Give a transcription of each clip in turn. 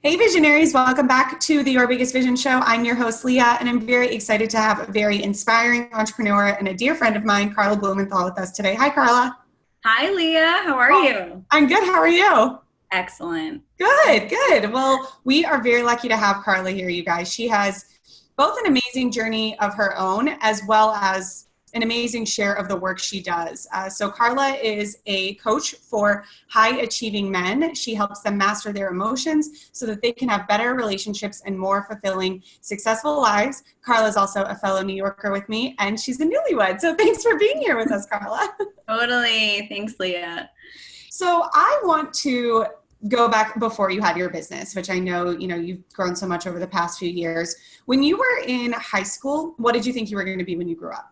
Hey visionaries, welcome back to the Your Biggest Vision Show. I'm your host, Leah, and I'm very excited to have a very inspiring entrepreneur and a dear friend of mine, Carla Blumenthal, with us today. Hi, Carla. Hi, Leah. How are you? I'm good. How are you? Excellent. Good. Well, we are very lucky to have Carla here, you guys. She has both an amazing journey of her own as well as an amazing share of the work she does. So Carla is a coach for high achieving men. She helps them master their emotions so that they can have better relationships and more fulfilling, successful lives. Carla is also a fellow New Yorker with me, and she's a newlywed. So thanks for being here with us, Carla. Totally. Thanks, Leah. So I want to go back before you had your business, which I know, you've grown so much over the past few years. When you were in high school, what did you think you were going to be when you grew up?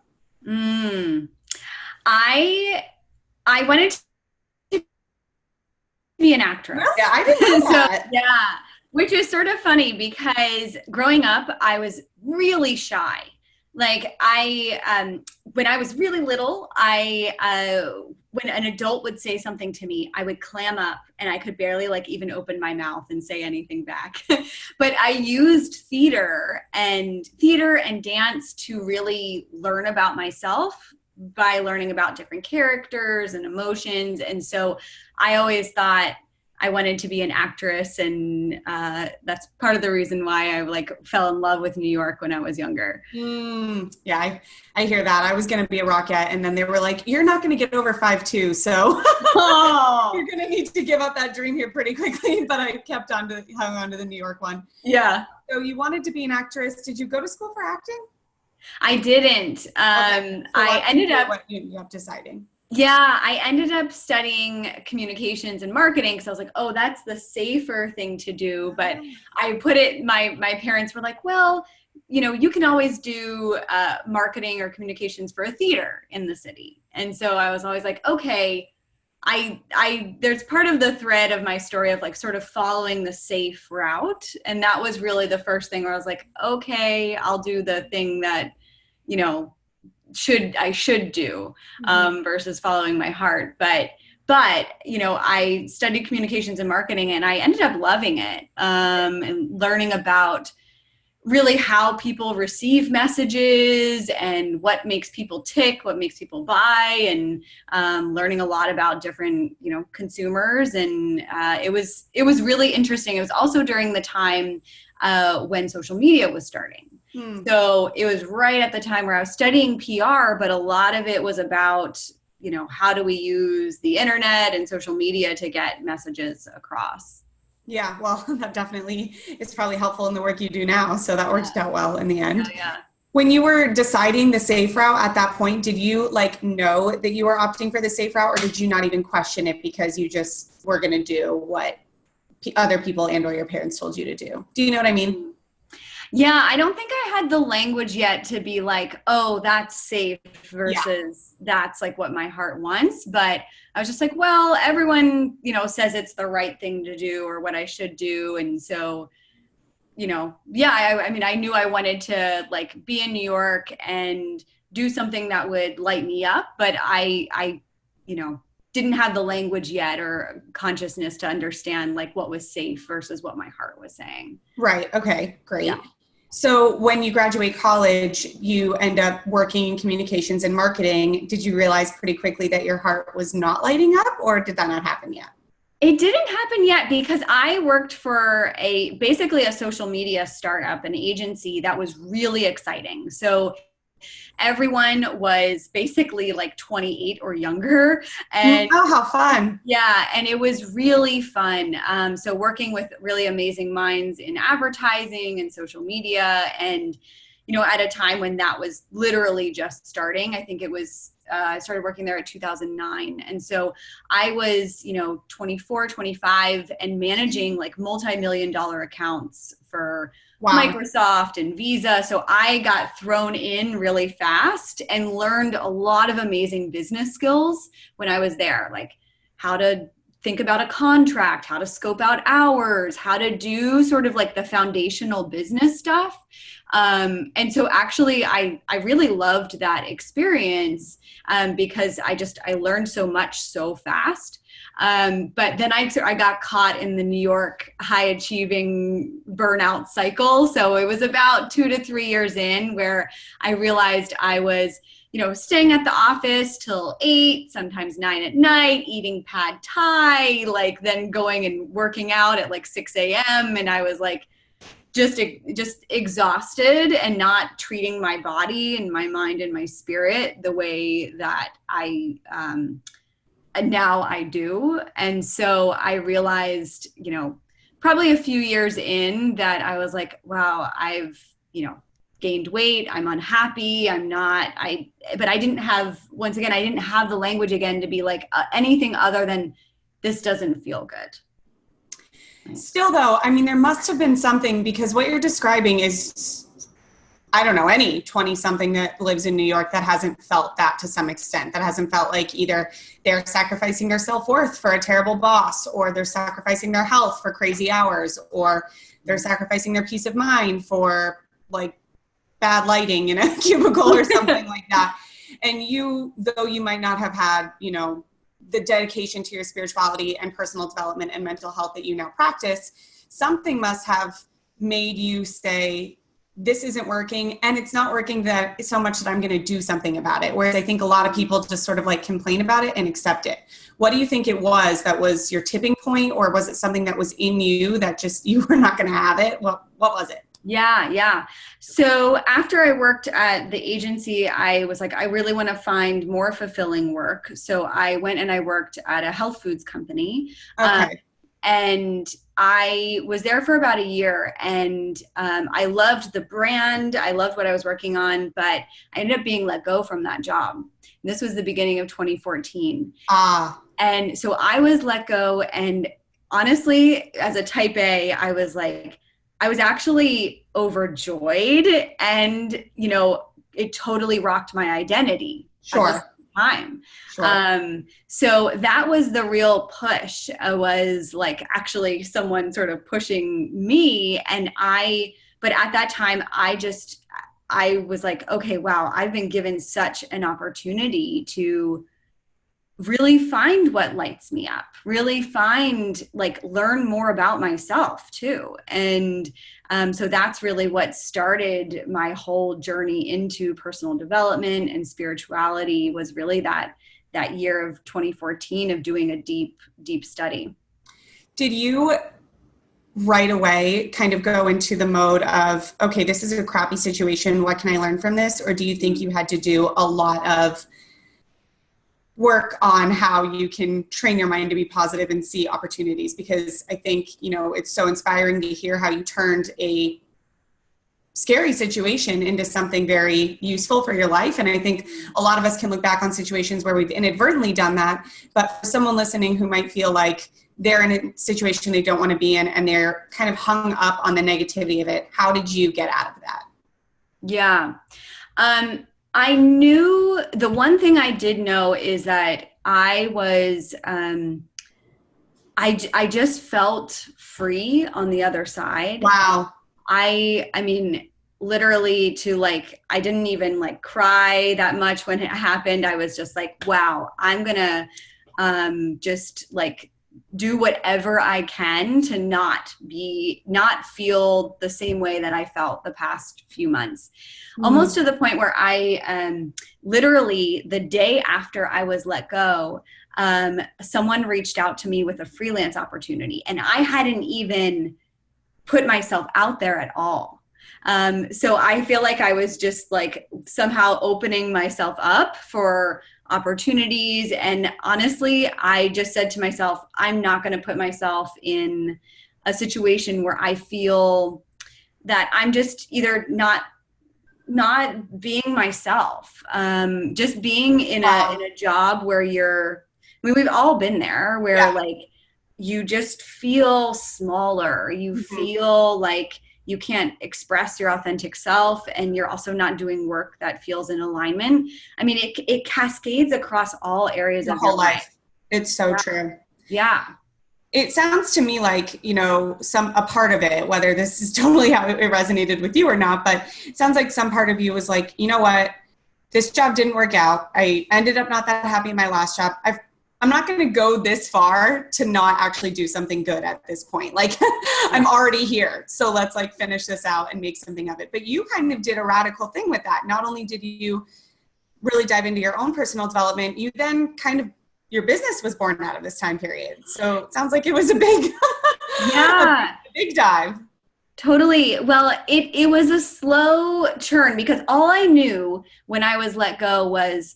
I wanted to be an actress. Yeah, I didn't know that. Yeah, which is sort of funny because growing up, I was really shy. Like when I was really little, when an adult would say something to me, I would clam up and I could barely even open my mouth and say anything back. But I used theater and dance to really learn about myself by learning about different characters and emotions. And so I always thought I wanted to be an actress, and that's part of the reason why I fell in love with New York when I was younger. Yeah, I hear that. I was going to be a rockette, and then they were like, "You're not going to get over 5'2", so you're going to need to give up that dream here pretty quickly." But I hung on to the New York one. Yeah. So you wanted to be an actress. Did you go to school for acting? I didn't. Okay. So I ended up. What you ended up deciding? Yeah, I ended up studying communications and marketing because I was like, oh, that's the safer thing to do. But I put it, my parents were like, well, you can always do marketing or communications for a theater in the city. And so I was always like, okay, there's part of the thread of my story of sort of following the safe route. And that was really the first thing where I was like, okay, I'll do the thing that, I should do versus following my heart. But I studied communications and marketing, and I ended up loving it and learning about really how people receive messages and what makes people tick, what makes people buy, and learning a lot about different, consumers. And it was really interesting. It was also during the time when social media was starting. So it was right at the time where I was studying PR, but a lot of it was about, how do we use the internet and social media to get messages across? Yeah, well, that definitely is probably helpful in the work you do now. So that worked out well in the end. Yeah. When you were deciding the safe route at that point, did you know that you were opting for the safe route, or did you not even question it because you just were going to do what other people and or your parents told you to do? Do you know what I mean? Yeah, I don't think I had the language yet to be like, oh, that's safe versus that's what my heart wants. But I was just like, well, everyone, says it's the right thing to do or what I should do. And so, I knew I wanted to be in New York and do something that would light me up. But I didn't have the language yet or consciousness to understand what was safe versus what my heart was saying. Right. Okay, great. Yeah. So when you graduate college, you end up working in communications and marketing. Did you realize pretty quickly that your heart was not lighting up, or did that not happen yet? It didn't happen yet because I worked for basically a social media startup, an agency that was really exciting. So everyone was basically 28 or younger. And oh, how fun. Yeah, and it was really fun. So working with really amazing minds in advertising and social media, and, at a time when that was literally just starting. I think it was, I started working there in 2009. And so I was, 24, 25 and managing multi-million-dollar accounts for Microsoft and Visa. So I got thrown in really fast and learned a lot of amazing business skills when I was there, how to think about a contract, how to scope out hours, how to do sort of like the foundational business stuff. And so actually I really loved that experience because I learned so much so fast. But then I got caught in the New York high achieving burnout cycle. So it was about 2 to 3 years in where I realized I was, staying at the office till 8, sometimes 9 at night, eating pad thai, like then going and working out at like 6 a.m. And I was like, just exhausted and not treating my body and my mind and my spirit the way that now I do. And so I realized, probably a few years in that I was like, wow, I've, gained weight. I'm unhappy. But I didn't have the language again to be like anything other than this doesn't feel good. Still though, I mean, there must have been something, because what you're describing is, I don't know, any 20 something that lives in New York that hasn't felt that to some extent, that hasn't felt like either they're sacrificing their self-worth for a terrible boss, or they're sacrificing their health for crazy hours, or they're sacrificing their peace of mind for like bad lighting in a cubicle or something like that. And though you might not have had, the dedication to your spirituality and personal development and mental health that you now practice, something must have made you say, this isn't working, and it's not working that so much that I'm going to do something about it. Whereas I think a lot of people just sort of like complain about it and accept it. What do you think it was that was your tipping point, or was it something that was in you that just, you were not going to have it? What was it? Yeah. So after I worked at the agency, I was like, I really want to find more fulfilling work. So I went and I worked at a health foods company. Okay. And I was there for about a year, and I loved the brand. I loved what I was working on, but I ended up being let go from that job. And this was the beginning of 2014. And so I was let go. And honestly, as a type A, I was actually overjoyed, and, it totally rocked my identity. Sure. Time. Sure. So that was the real push, was like actually someone sort of pushing me. But at that time, I was like, okay, wow, I've been given such an opportunity to really find what lights me up, really learn more about myself too. And so that's really what started my whole journey into personal development and spirituality, was really that year of 2014 of doing a deep study. Did you right away kind of go into the mode of, okay, this is a crappy situation, what can I learn from this? Or do you think you had to do a lot of work on how you can train your mind to be positive and see opportunities? Because I think, it's so inspiring to hear how you turned a scary situation into something very useful for your life. And I think a lot of us can look back on situations where we've inadvertently done that. But for someone listening who might feel like they're in a situation they don't want to be in, and they're kind of hung up on the negativity of it, how did you get out of that? Yeah. I knew, the one thing I did know is that I was, I just felt free on the other side. Wow. I mean, literally I didn't even cry that much when it happened. I was just like, wow, I'm going to just do whatever I can to not feel the same way that I felt the past few months. Almost to the point where I literally the day after I was let go, someone reached out to me with a freelance opportunity, and I hadn't even put myself out there at all. So I feel like I was just somehow opening myself up for opportunities. And honestly, I just said to myself, I'm not going to put myself in a situation where I feel that I'm just either not being myself, just being in a job where we've all been there, where you just feel smaller, you feel like you can't express your authentic self, and you're also not doing work that feels in alignment. I mean, it cascades across all areas of your life. It's so true. Yeah. it sounds to me like, a part of it, whether this is totally how it resonated with you or not, but it sounds like some part of you was like, you know what, this job didn't work out. I ended up not that happy in my last job. I'm not going to go this far to not actually do something good at this point. Like I'm already here. So let's like finish this out and make something of it. But you kind of did a radical thing with that. Not only did you really dive into your own personal development, you then your business was born out of this time period. So it sounds like it was a big, a big dive. Totally. Well, it was a slow churn because all I knew when I was let go was,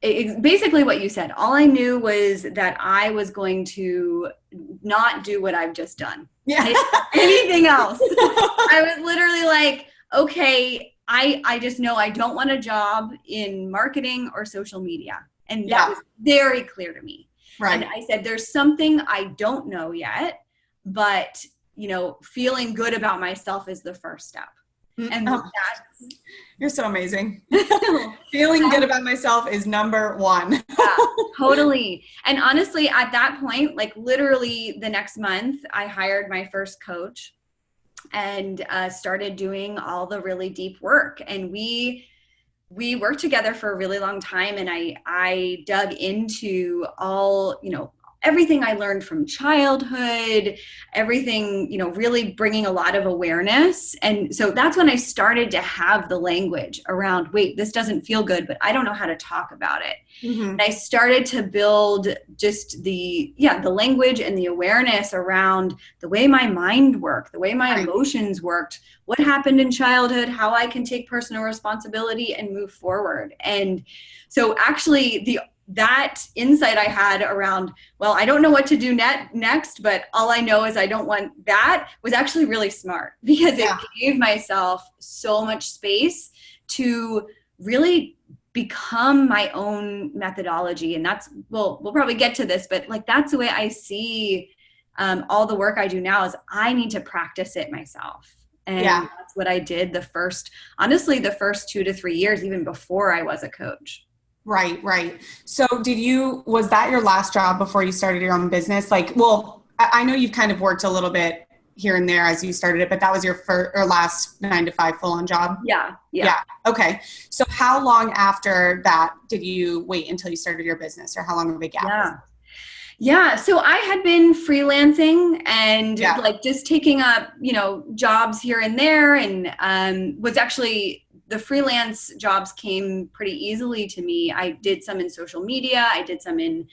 basically what you said. All I knew was that I was going to not do what I've just done. Yeah. Anything else. I was literally like, okay, I just know I don't want a job in marketing or social media. And that was very clear to me. Right. And I said, there's something I don't know yet, but feeling good about myself is the first step. And you're so amazing. Feeling good about myself is number one. Yeah, totally. And honestly, at that point, like literally the next month, I hired my first coach and started doing all the really deep work. And we worked together for a really long time. And I dug into all, everything I learned from childhood, everything, really bringing a lot of awareness. And so that's when I started to have the language around, wait, this doesn't feel good, but I don't know how to talk about it. Mm-hmm. And I started to build just the language and the awareness around the way my mind worked, the way my emotions worked, what happened in childhood, how I can take personal responsibility and move forward. And so actually that insight I had around, well, I don't know what to do next, but all I know is I don't want that, was actually really smart because it gave myself so much space to really become my own methodology. And that's, we'll probably get to this, but like, that's the way I see all the work I do now is I need to practice it myself. And that's what I did the first 2 to 3 years, even before I was a coach. Right. So was that your last job before you started your own business? Like, well, I know you've kind of worked a little bit here and there as you started it, but that was your last 9 to 5 full-on job? Yeah. Okay. So how long after that did you wait until you started your business, or how long of a gap? Yeah. So I had been freelancing and like just taking up, jobs here and there, and was actually, the freelance jobs came pretty easily to me. I did some in social media. I did some in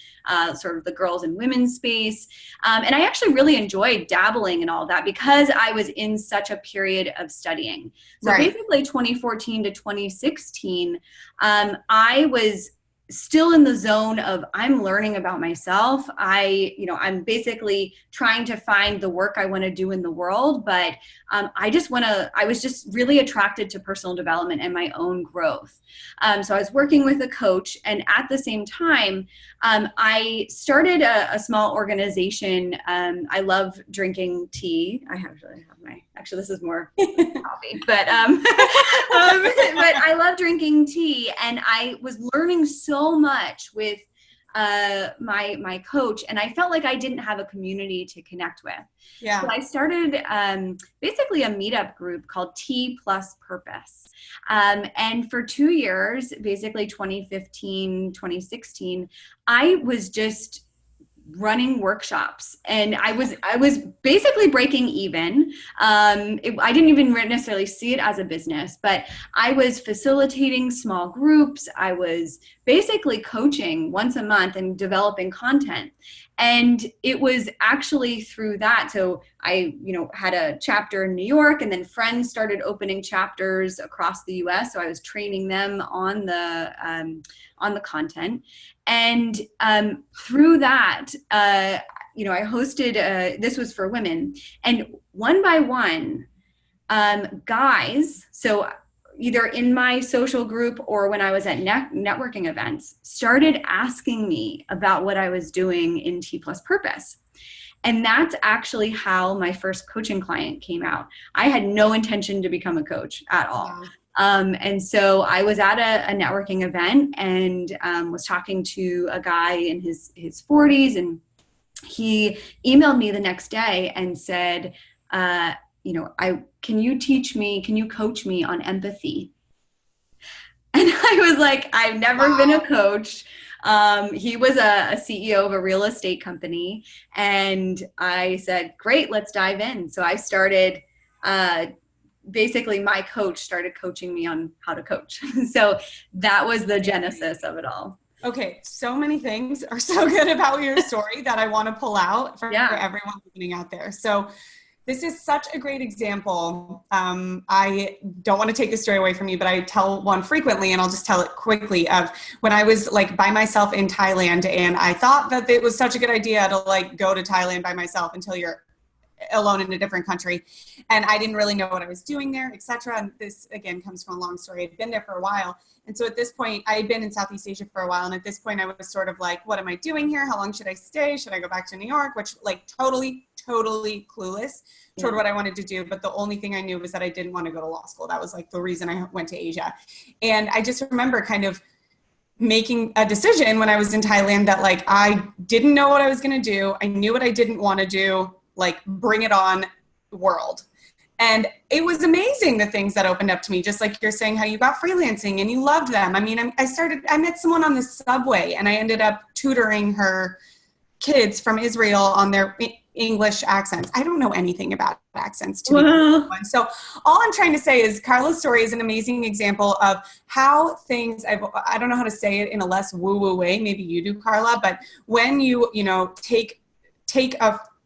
sort of the girls and women's space. And I actually really enjoyed dabbling in all that because I was in such a period of studying. So basically 2014 to 2016, I was still in the zone of I'm learning about myself. I'm basically trying to find the work I want to do in the world, but I was just really attracted to personal development and my own growth. So I was working with a coach, and at the same time, I started a small organization. I love drinking tea. Actually this is more coffee, but I love drinking tea, and I was learning so much with my coach, and I felt like I didn't have a community to connect with. Yeah. So I started basically a meetup group called Tplus Purpose. And for 2 years, basically 2015, 2016, I was just running workshops, and I was basically breaking even. I didn't even necessarily see it as a business, but I was facilitating small groups. I was basically coaching once a month and developing content. And it was actually through that. So I, had a chapter in New York, and then friends started opening chapters across the US. So I was training them on the content. And through that, I hosted, this was for women, and one by one, guys, so either in my social group or when I was at networking events, started asking me about what I was doing in Tplus Purpose. And that's actually how my first coaching client came out. I had no intention to become a coach at all. Wow. And so I was at a networking event and was talking to a guy in his 40s, and he emailed me the next day and said, can you coach me on empathy? And I was like, I've never been a coach. He was a CEO of a real estate company. And I said, great, let's dive in. So I started, basically my coach started coaching me on how to coach. So that was the genesis of it all. Okay, so many things are so good about your story that I want to pull out for everyone listening out there. So this is such a great example. I don't want to take this story away from you, but I tell one frequently, and I'll just tell it quickly, of when I was like by myself in Thailand, and I thought that it was such a good idea to like go to Thailand by myself until you're alone in a different country. And I didn't really know what I was doing there, etc. And this again comes from a long story. I'd been there for a while. And so at this point, I had been in Southeast Asia for a while. And at this point I was sort of like, what am I doing here? How long should I stay? Should I go back to New York? Which like totally clueless toward what I wanted to do. But the only thing I knew was that I didn't want to go to law school. That was like the reason I went to Asia. And I just remember kind of making a decision when I was in Thailand that like, I didn't know what I was going to do. I knew what I didn't want to do. Like bring it on world. And it was amazing the things that opened up to me, just like you're saying how you got freelancing and you loved them. I mean, I met someone on the subway and I ended up tutoring her kids from Israel on their English accents. I don't know anything about accents to be. So all I'm trying to say is Carla's story is an amazing example of how things, I don't know how to say it in a less woo-woo way. Maybe you do, Carla, but when you take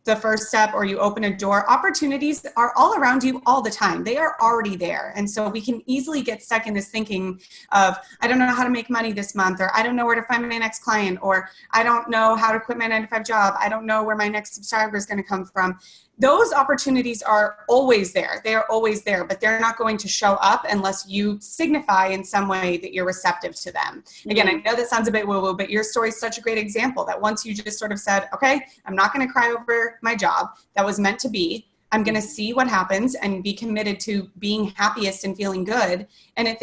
the first step or you open a door, opportunities are all around you all the time. They are already there. And so we can easily get stuck in this thinking of, I don't know how to make money this month, or I don't know where to find my next client, or I don't know how to quit my 9-to-5 job. I don't know where my next subscriber is going to come from. Those opportunities are always there. They are always there, but they're not going to show up unless you signify in some way that you're receptive to them. Again, I know that sounds a bit woo-woo, but your story is such a great example that once you just sort of said, okay, I'm not going to cry over my job. That was meant to be. I'm going to see what happens and be committed to being happiest and feeling good. And it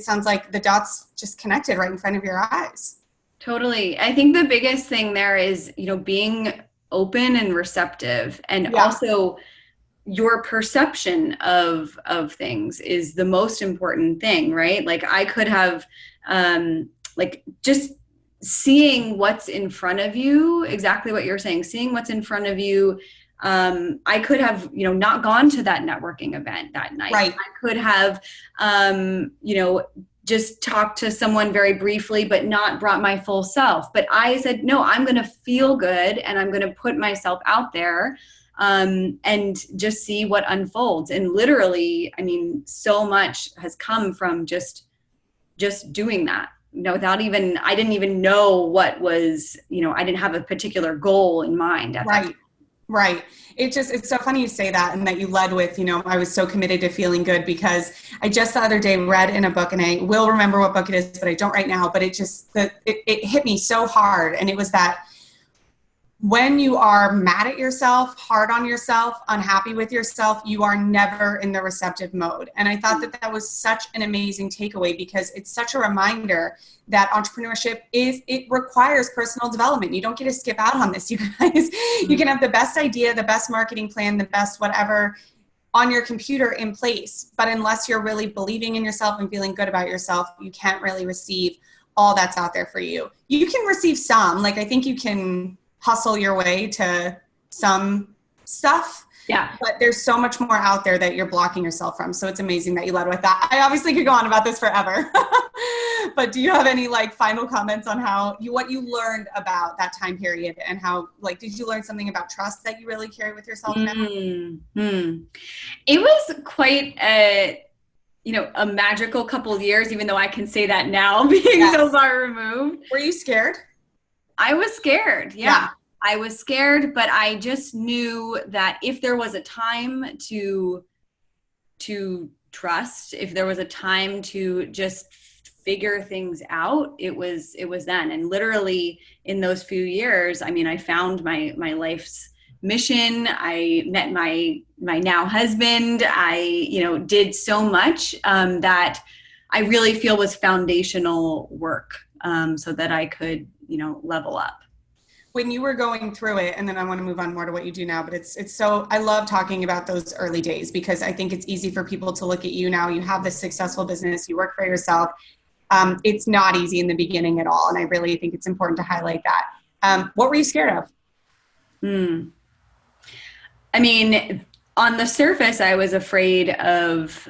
sounds like the dots just connected right in front of your eyes. Totally. I think the biggest thing there is, being open and receptive, and also your perception of things is the most important thing, right? Like I could have just seeing what's in front of you, exactly what you're saying, seeing what's in front of you. I could have, not gone to that networking event that night. Right. I could have, just talked to someone very briefly, but not brought my full self. But I said, no, I'm going to feel good and I'm going to put myself out there and just see what unfolds. And literally, I mean, so much has come from just doing that. Without even, I didn't even know what was, I didn't have a particular goal in mind at that time. Right. It's so funny you say that, and that you led with, I was so committed to feeling good, because I just the other day read in a book, and I will remember what book it is, but I don't right now, but it hit me so hard. And it was that when you are mad at yourself, hard on yourself, unhappy with yourself, you are never in the receptive mode. And I thought that was such an amazing takeaway, because it's such a reminder that entrepreneurship it requires personal development. You don't get to skip out on this, you guys. You can have the best idea, the best marketing plan, the best whatever on your computer in place. But unless you're really believing in yourself and feeling good about yourself, you can't really receive all that's out there for you. You can receive some, like I think you can hustle your way to some stuff. Yeah. But there's so much more out there that you're blocking yourself from. So it's amazing that you led with that. I obviously could go on about this forever. But do you have any final comments on what you learned about that time period, and how, did you learn something about trust that you really carry with yourself now? It was quite a magical couple of years, even though I can say that now being so far removed. Were you scared? I was scared. Yeah. I was scared, but I just knew that if there was a time to trust, if there was a time to just figure things out, it was then. And literally in those few years, I mean, I found my life's mission. I met my now husband. I, did so much that I really feel was foundational work, so that I could, level up. when you were going through it, and then I want to move on more to what you do now, but it's so, I love talking about those early days because I think it's easy for people to look at you now. You have this successful business, you work for yourself. It's not easy in the beginning at all. And I really think it's important to highlight that. What were you scared of? I mean, on the surface, I was afraid of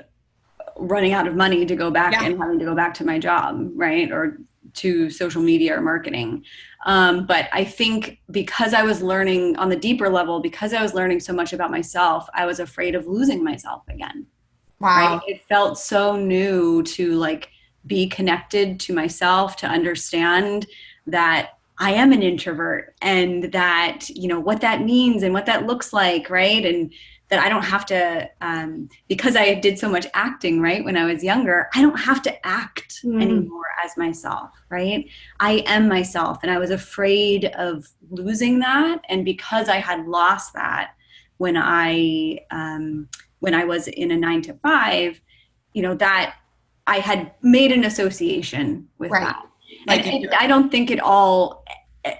running out of money to go back and having to go back to my job, right? Or to social media or marketing. But I think because I was learning on the deeper level, because I was learning so much about myself, I was afraid of losing myself again. Wow. Right? It felt so new to like be connected to myself, to understand that I am an introvert and that, you know, what that means and what that looks like, right? And that I don't have to, because I did so much acting, right, when I was younger, I don't have to act anymore as myself, right? I am myself. And I was afraid of losing that. And because I had lost that when I was in a 9-to-5, you know, that I had made an association with that. Like I don't think it all,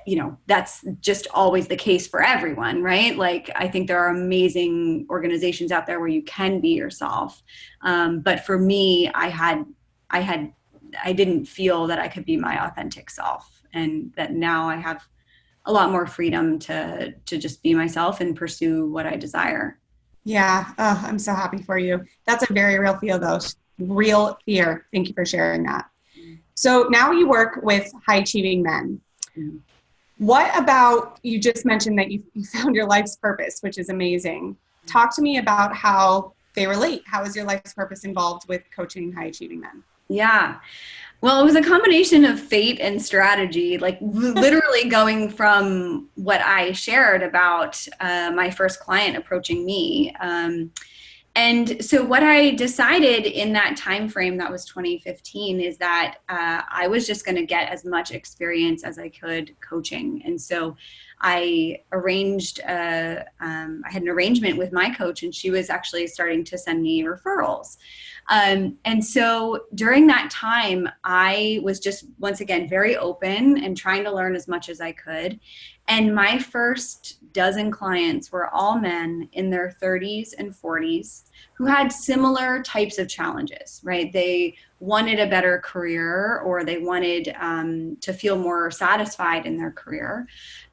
you know, that's just always the case for everyone, right? Like, I think there are amazing organizations out there where you can be yourself. But for me, I didn't feel that I could be my authentic self, and that now I have a lot more freedom to just be myself and pursue what I desire. Yeah. Oh, I'm so happy for you. That's a very real fear though. Real fear. Thank you for sharing that. So now you work with high achieving men. What about, you just mentioned that you found your life's purpose, which is amazing. Talk to me about how they relate. How is your life's purpose involved with coaching high achieving men? Yeah. Well, it was a combination of fate and strategy, like literally going from what I shared about my first client approaching me. And so what I decided in that time frame, that was 2015, is that I was just going to get as much experience as I could coaching. And so I arranged, I had an arrangement with my coach, and she was actually starting to send me referrals. And so during that time, I was just, once again, very open and trying to learn as much as I could. And my first dozen clients were all men in their 30s and 40s who had similar types of challenges, right? They wanted a better career, or they wanted to feel more satisfied in their career.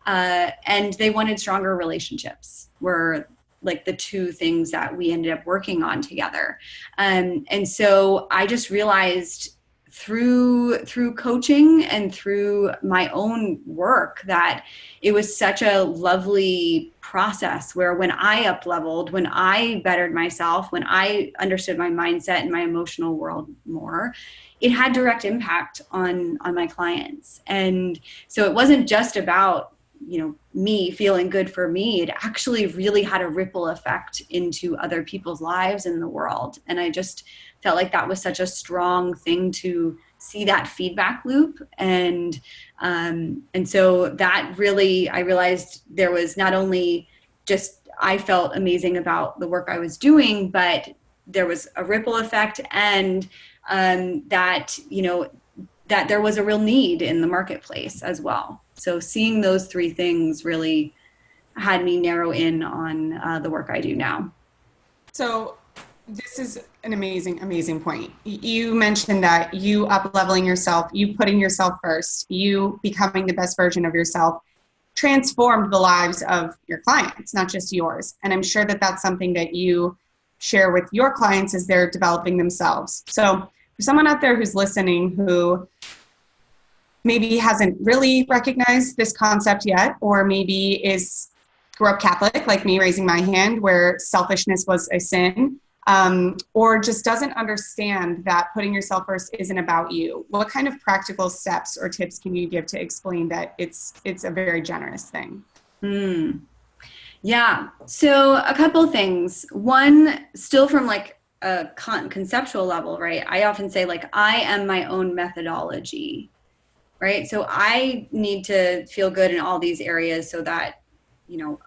And they wanted stronger relationships, were like the two things that we ended up working on together. And so I just realized through coaching and through my own work that it was such a lovely process where when I up-leveled, when I bettered myself, when I understood my mindset and my emotional world more, it had direct impact on my clients. And so it wasn't just about, you know, me feeling good for me. It actually really had a ripple effect into other people's lives in the world. And I just felt like that was such a strong thing to see, that feedback loop. And so that really, I realized there was not only just, I felt amazing about the work I was doing, but there was a ripple effect, and that, you know, that there was a real need in the marketplace as well. So seeing those three things really had me narrow in on the work I do now. So this is an amazing, amazing point. You mentioned that you up-leveling yourself, you putting yourself first, you becoming the best version of yourself, transformed the lives of your clients, not just yours. And I'm sure that that's something that you share with your clients as they're developing themselves. So for someone out there who's listening who maybe hasn't really recognized this concept yet, or maybe grew up Catholic like me, raising my hand, where selfishness was a sin, or just doesn't understand that putting yourself first isn't about you. What kind of practical steps or tips can you give to explain that it's a very generous thing? Yeah. So a couple things. One, still from like a conceptual level, right? I often say, like, I am my own methodology, right? So I need to feel good in all these areas so that, you know,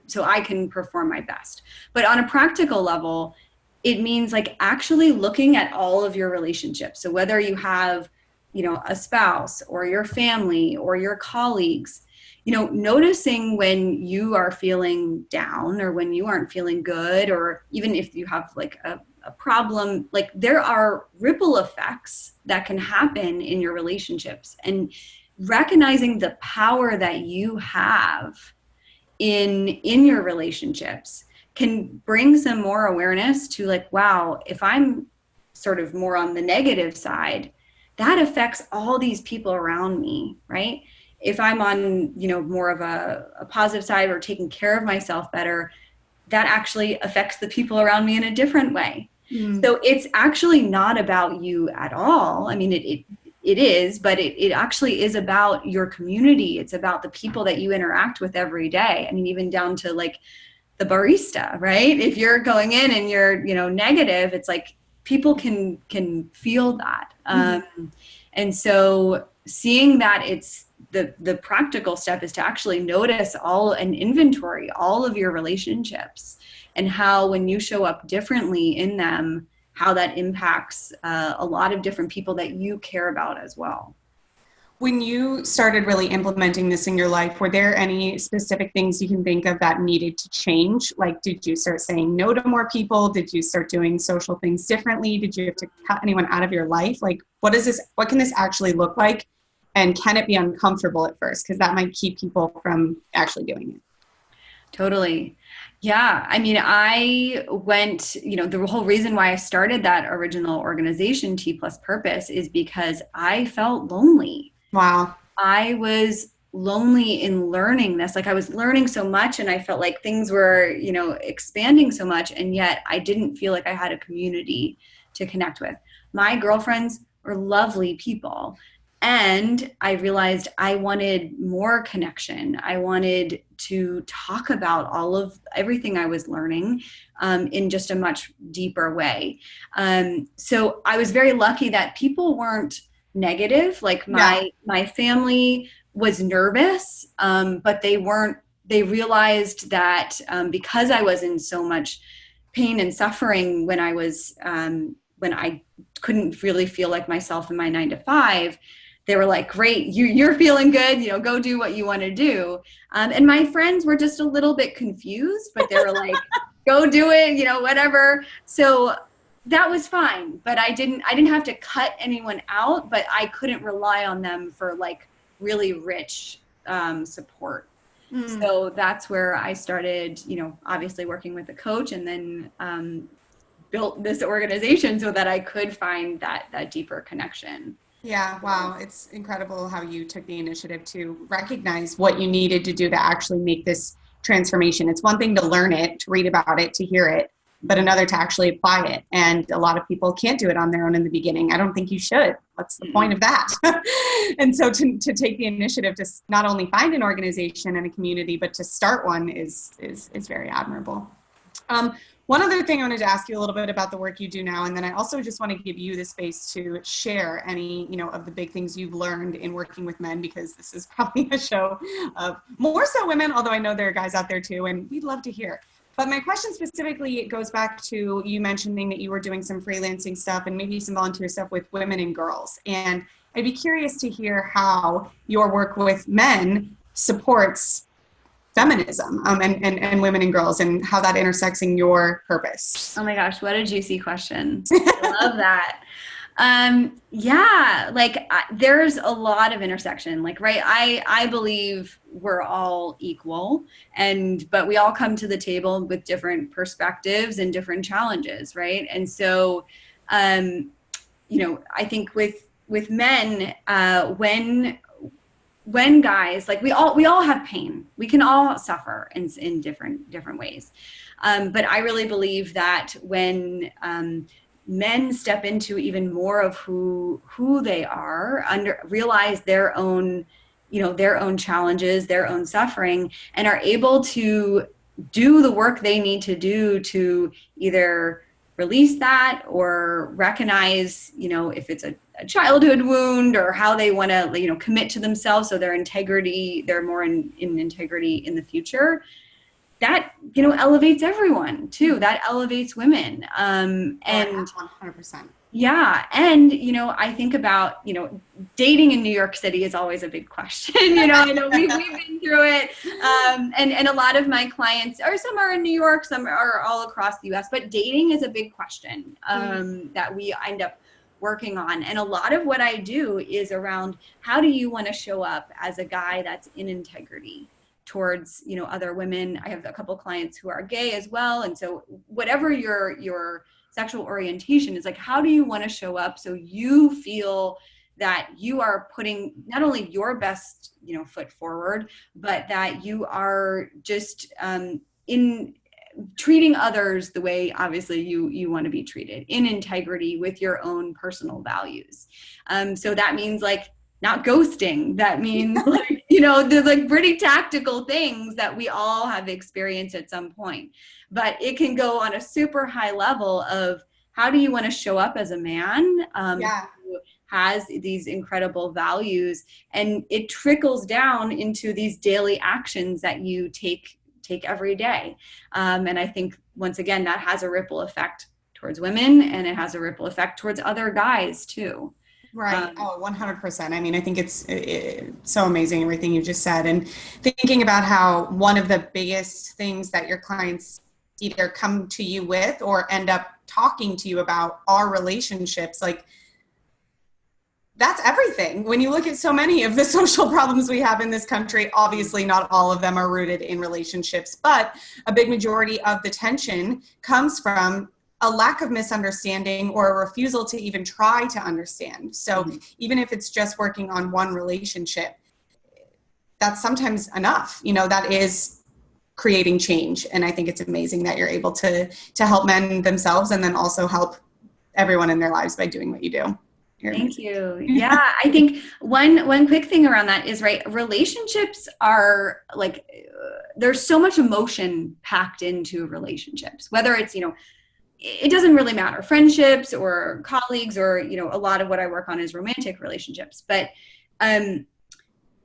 so I can perform my best. But on a practical level, it means like actually looking at all of your relationships. So whether you have, you know, a spouse or your family or your colleagues, noticing when you are feeling down or when you aren't feeling good, or even if you have like a problem, like there are ripple effects that can happen in your relationships, and recognizing the power that you have in your relationships can bring some more awareness to like, wow, if I'm sort of more on the negative side, that affects all these people around me, right? If I'm on, more of a positive side or taking care of myself better, that actually affects the people around me in a different way. So it's actually not about you at all. I mean, it is, but it actually is about your community. It's about the people that you interact with every day. I mean, even down to like the barista, right? If you're going in and you're, negative, it's like people can feel that. And so seeing that it's the practical step is to actually notice and inventory all of your relationships, and how when you show up differently in them, how that impacts a lot of different people that you care about as well. When you started really implementing this in your life, were there any specific things you can think of that needed to change? Like, did you start saying no to more people? Did you start doing social things differently? Did you have to cut anyone out of your life? Like, what can this actually look like? And can it be uncomfortable at first? Because that might keep people from actually doing it. Totally. Yeah. I mean, I went, the whole reason why I started that original organization, Tplus Purpose, is because I felt lonely. Wow. I was lonely in learning this. Like I was learning so much and I felt like things were, expanding so much. And yet I didn't feel like I had a community to connect with. My girlfriends were lovely people. And I realized I wanted more connection. I wanted to talk about everything I was learning in just a much deeper way. So I was very lucky that people weren't negative. Like my family was nervous, but they realized that because I was in so much pain and suffering when I couldn't really feel like myself in my 9-to-5, they were like, great, you're feeling good, go do what you want to do. And my friends were just a little bit confused, but they were like, go do it, whatever. So that was fine, but I didn't have to cut anyone out, but I couldn't rely on them for like really rich support. So that's where I started, obviously working with a coach, and then built this organization so that I could find that deeper connection. Yeah, wow. It's incredible how you took the initiative to recognize what you needed to do to actually make this transformation. It's one thing to learn it, to read about it, to hear it, but another to actually apply it. And a lot of people can't do it on their own in the beginning. I don't think you should. What's the point of that? And so to take the initiative to not only find an organization and a community, but to start one is very admirable. One other thing I wanted to ask you a little bit about the work you do now, and then I also just want to give you the space to share any, of the big things you've learned in working with men, because this is probably a show of more so women, although I know there are guys out there too, and we'd love to hear. But my question specifically goes back to you mentioning that you were doing some freelancing stuff and maybe some volunteer stuff with women and girls. And I'd be curious to hear how your work with men supports feminism and women and girls, and how that intersects in your purpose. Oh my gosh, what a juicy question. I love that. There's a lot of intersection, right? I believe we're all equal, but we all come to the table with different perspectives and different challenges, right? And so, I think with men, when guys, we all have pain, we can all suffer in different ways. But I really believe that when men step into even more of who they are, realize their own challenges, their own suffering, and are able to do the work they need to do to either release that or recognize, if it's a childhood wound, or how they want to, commit to themselves so they're more in integrity in the future. That, elevates everyone too. That elevates women. And 100%. Yeah. And, I think about, dating in New York City is always a big question. I know we've been through it. And a lot of my clients some are in New York, some are all across the US, but dating is a big question that we end up working on. And a lot of what I do is around how do you want to show up as a guy that's in integrity towards, other women. I have a couple clients who are gay as well. And so whatever your sexual orientation is, like, how do you want to show up so you feel that you are putting not only your best foot forward, but that you are just in treating others the way obviously you want to be treated, in integrity with your own personal values. So that means like not ghosting. That means like, there's like pretty tactical things that we all have experienced at some point. But it can go on a super high level of how do you want to show up as a man who has these incredible values, and it trickles down into these daily actions that you take every day. And I think once again, that has a ripple effect towards women, and it has a ripple effect towards other guys too. Right. 100%. I mean, I think it's so amazing, everything you just said. And thinking about how one of the biggest things that your clients either come to you with or end up talking to you about are relationships. Like, that's everything. When you look at so many of the social problems we have in this country, obviously not all of them are rooted in relationships, but a big majority of the tension comes from a lack of misunderstanding or a refusal to even try to understand. So even if it's just working on one relationship, that's sometimes enough. That is creating change. And I think it's amazing that you're able to help men themselves and then also help everyone in their lives by doing what you do. Thank you. Yeah, I think one quick thing around that is, right, relationships are like, there's so much emotion packed into relationships, whether it's, it doesn't really matter, friendships or colleagues, or, a lot of what I work on is romantic relationships. But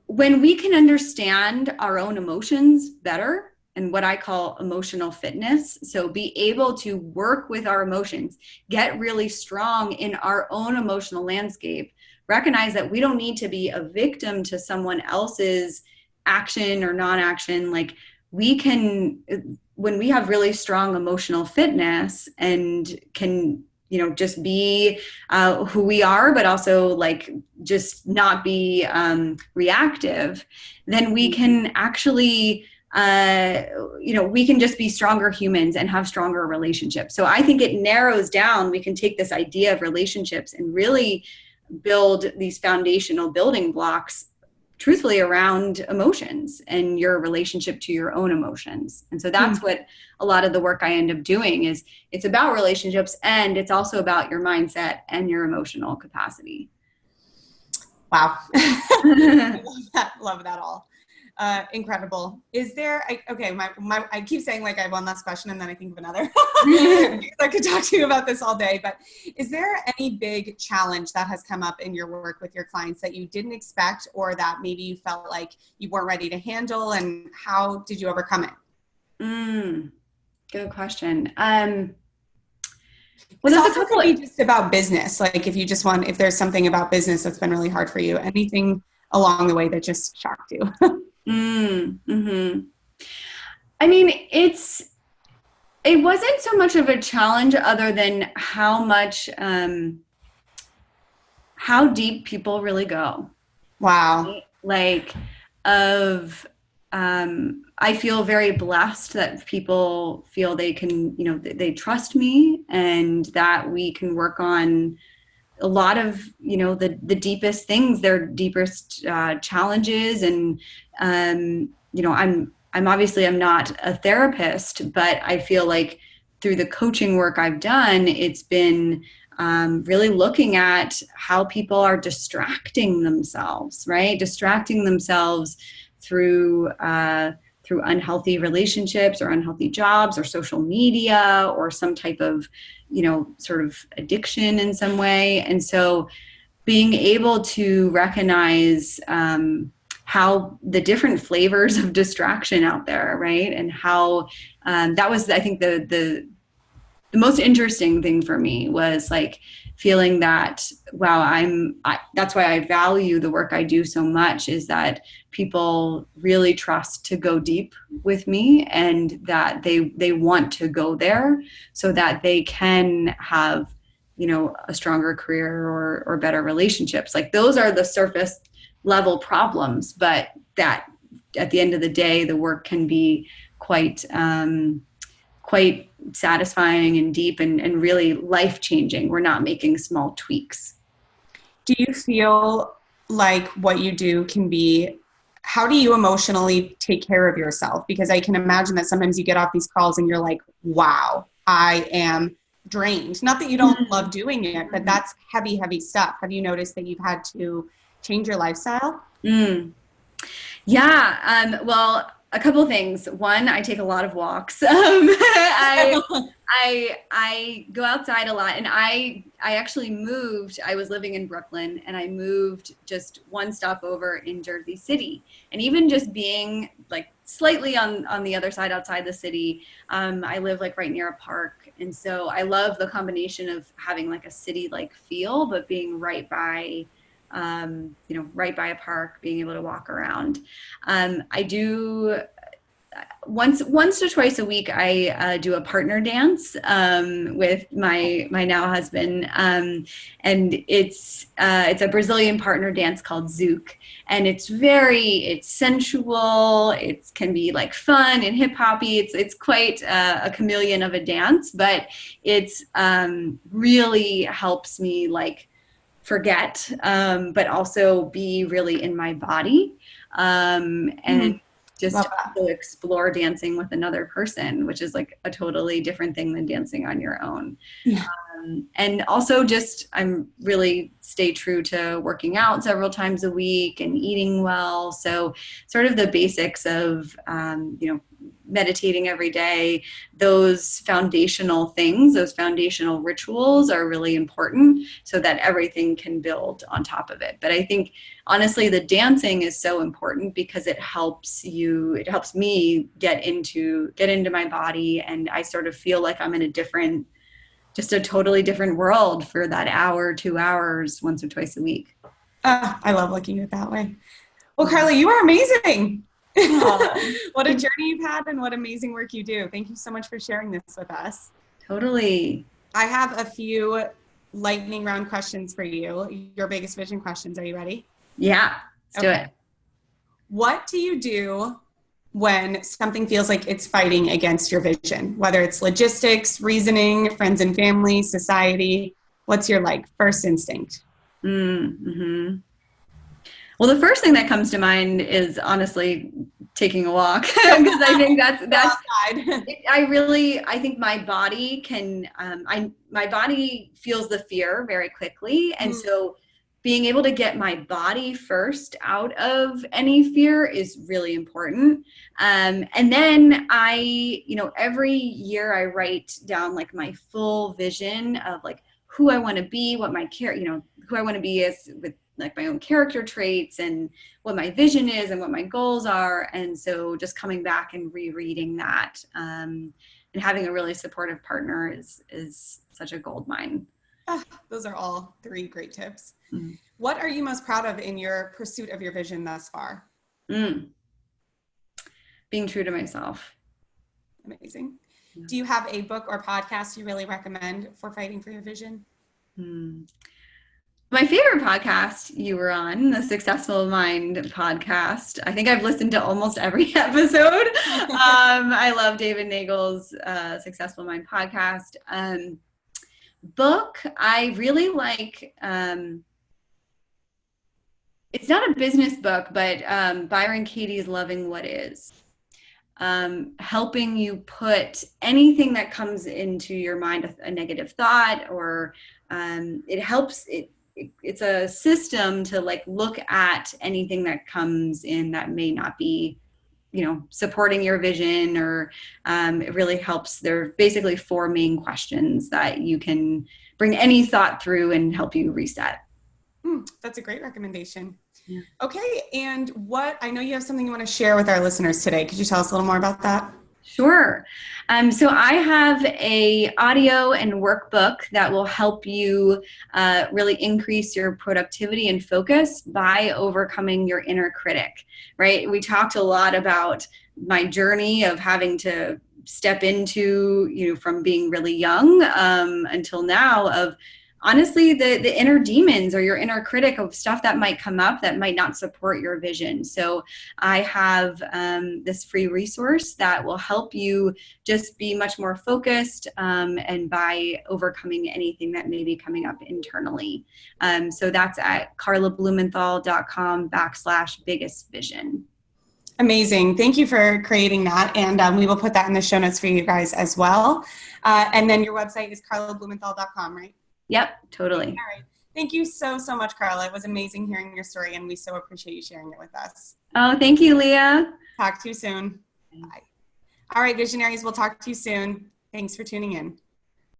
when we can understand our own emotions better, and what I call emotional fitness, so be able to work with our emotions, get really strong in our own emotional landscape, recognize that we don't need to be a victim to someone else's action or non-action. Like, we can, when we have really strong emotional fitness and can, just be who we are, but also like just not be reactive, then we can actually, we can just be stronger humans and have stronger relationships. So I think it narrows down. We can take this idea of relationships and really build these foundational building blocks truthfully around emotions and your relationship to your own emotions. And so that's what a lot of the work I end up doing is, it's about relationships, and it's also about your mindset and your emotional capacity. Wow. Love that all. Incredible. Is there, I keep saying like I have one last question and then I think of another. I could talk to you about this all day, but is there any big challenge that has come up in your work with your clients that you didn't expect, or that maybe you felt like you weren't ready to handle, and how did you overcome it? Good question. Well, it's also could be just about business. Like if there's something about business that's been really hard for you, anything along the way that just shocked you. I mean, it wasn't so much of a challenge other than how deep people really go. Wow. Like, I feel very blessed that people feel they can, they trust me, and that we can work on a lot of, the deepest things, their deepest challenges. And, I'm not a therapist, but I feel like through the coaching work I've done, it's been really looking at how people are distracting themselves, right? Distracting themselves through unhealthy relationships or unhealthy jobs or social media or some type of, sort of addiction in some way. And so being able to recognize how the different flavors of distraction out there, right? And how that was, I think, the the most interesting thing for me was like feeling that, wow, that's why I value the work I do so much, is that people really trust to go deep with me, and that they want to go there so that they can have, you know, a stronger career or better relationships. Like those are the surface level problems, but that at the end of the day, the work can be quite satisfying and deep and really life-changing. We're not making small tweaks. Do you feel like what you do can be, how do you emotionally take care of yourself? Because I can imagine that sometimes you get off these calls and you're like, wow, I am drained. Not that you don't love doing it, but that's heavy, heavy stuff. Have you noticed that you've had to change your lifestyle? Yeah. Well, a couple of things. One, I take a lot of walks. I go outside a lot, and I actually moved. I was living in Brooklyn, and I moved just one stop over in Jersey City. And even just being like slightly on the other side outside the city, I live like right near a park. And so I love the combination of having like a city-like feel, but being right by right by a park, being able to walk around. I do once to twice a week. I do a partner dance with my now husband, and it's a Brazilian partner dance called Zouk, and it's sensual. It can be like fun and hip hoppy. It's quite a chameleon of a dance, but it's really helps me like forget, but also be really in my body, and just to explore dancing with another person, which is like a totally different thing than dancing on your own. Yeah. And also just, I'm really stay true to working out several times a week and eating well. So sort of the basics of, meditating every day, those foundational things, those foundational rituals are really important so that everything can build on top of it. But I think honestly, the dancing is so important because it helps me get into my body. And I sort of feel like I'm in a totally different world for that hour, 2 hours, once or twice a week. I love looking at it that way. Well, Carla, you are amazing. What a journey you've had, and what amazing work you do. Thank you so much for sharing this with us. Totally. I have a few lightning round questions for you. Your biggest vision questions. Are you ready? Yeah, let's do it. What do you do when something feels like it's fighting against your vision, whether it's logistics, reasoning, friends and family, society? What's your first instinct? Mm-hmm. Well, the first thing that comes to mind is honestly taking a walk, because I think that's I think my body can, my body feels the fear very quickly. And so being able to get my body first out of any fear is really important. And then every year I write down like my full vision of like who I want to be, what my who I want to be as with like my own character traits and what my vision is and what my goals are. And so just coming back and rereading that, and having a really supportive partner is such a gold mine. Those are all 3 great tips. Mm-hmm. What are you most proud of in your pursuit of your vision thus far? Being true to myself. Amazing. Yeah. Do you have a book or podcast you really recommend for fighting for your vision? My favorite podcast you were on, the Successful Mind podcast. I think I've listened to almost every episode. I love David Nagel's Successful Mind podcast. Book, I really like, it's not a business book, but Byron Katie's Loving What Is. Helping you put anything that comes into your mind, a negative thought, or it helps it's a system to like look at anything that comes in that may not be, supporting your vision, or it really helps. There are basically 4 main questions that you can bring any thought through and help you reset. That's a great recommendation. Yeah. Okay. And I know you have something you want to share with our listeners today. Could you tell us a little more about that? Sure. So I have a audio and workbook that will help you really increase your productivity and focus by overcoming your inner critic, right? We talked a lot about my journey of having to step into, from being really young until now, of honestly the inner demons or your inner critic of stuff that might come up that might not support your vision. So I have this free resource that will help you just be much more focused and by overcoming anything that may be coming up internally. So that's at carlablumenthal.com/biggest vision. Amazing. Thank you for creating that. And we will put that in the show notes for you guys as well. And then your website is carlablumenthal.com, right? Yep, totally. All right. Thank you so much, Carla. It was amazing hearing your story, and we so appreciate you sharing it with us. Oh, thank you, Leah. Talk to you soon. Bye. All right, visionaries, we'll talk to you soon. Thanks for tuning in.